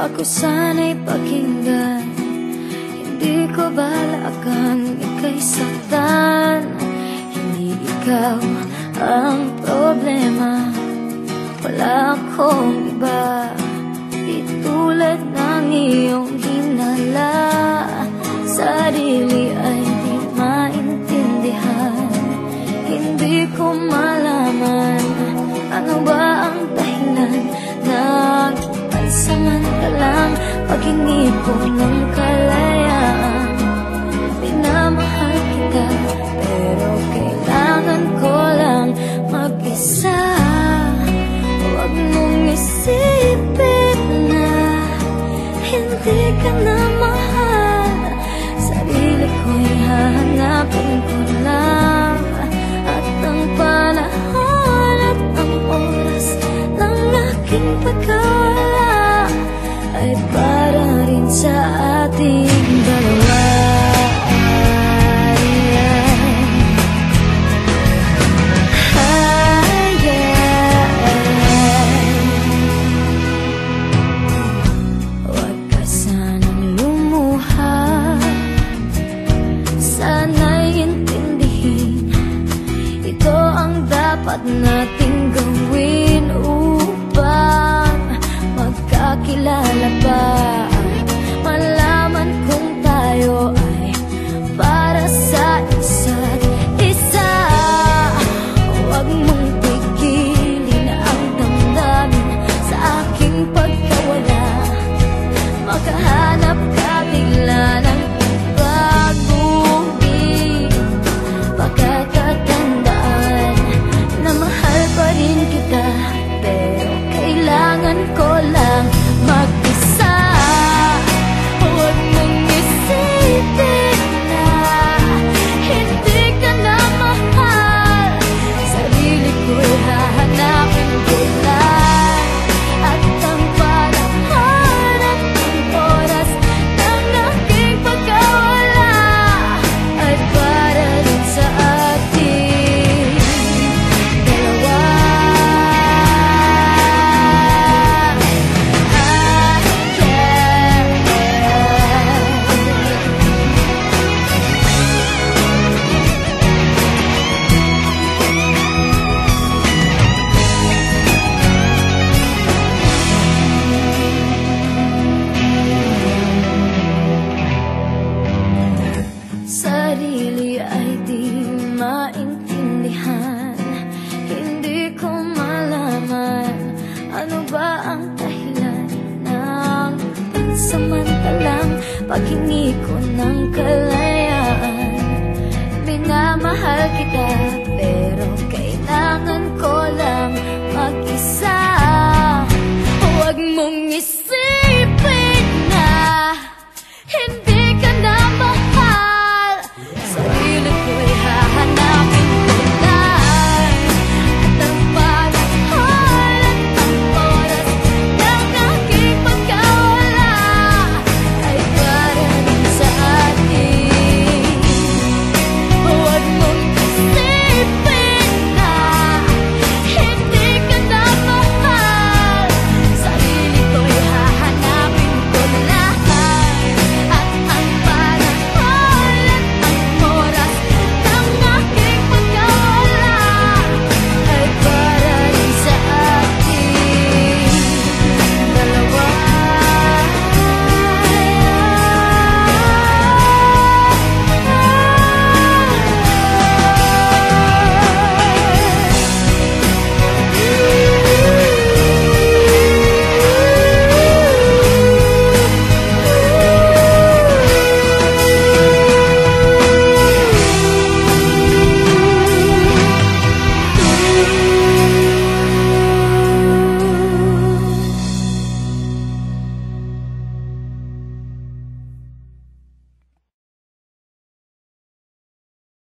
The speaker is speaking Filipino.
Ako sana'y pakinggan, hindi ko balakang ika'y saktan. Hindi ikaw ang problema, wala akong iba. Di tulad ng iyong hinala, sarili ay di maintindihan. Hindi ko malaman ano ba ang dahilan ng pansamantalang paghingi ko ng kalayaan. Minamahal kita pero kailangan ko lang mag-isa. Huwag mong isipin na hindi ka na mahal. Sarili ko'y hahanapin ko lang, at ang panahon at ang oras ng aking pagkawala ay para rin sa ating dalawa. Huwag ka sanang lumuha, sana'y intindihin, ito ang dapat nating gawin upang magkakilala pa. Malaman kung tayo ay para sa isa't isa. Huwag mong pigilin ang damdamin sa aking pagkawala. Makahanap ka bigla ng ibang pagkakatandaan na mahal pa rin kita, pero kailangan ko lang mag-isa. Huwag mong isipin na hindi ka na mahal. Sarili ko'y hahanapin ko lang, at ang panahon at ang oras ng aking pagkawala ay para rin sa ating dalawa. Sarili ay di maintindihan, hindi ko malaman ano ba ang dahilan ng pansamantalang paghingi ko ng kalayaan. Minamahal kita pero kailangan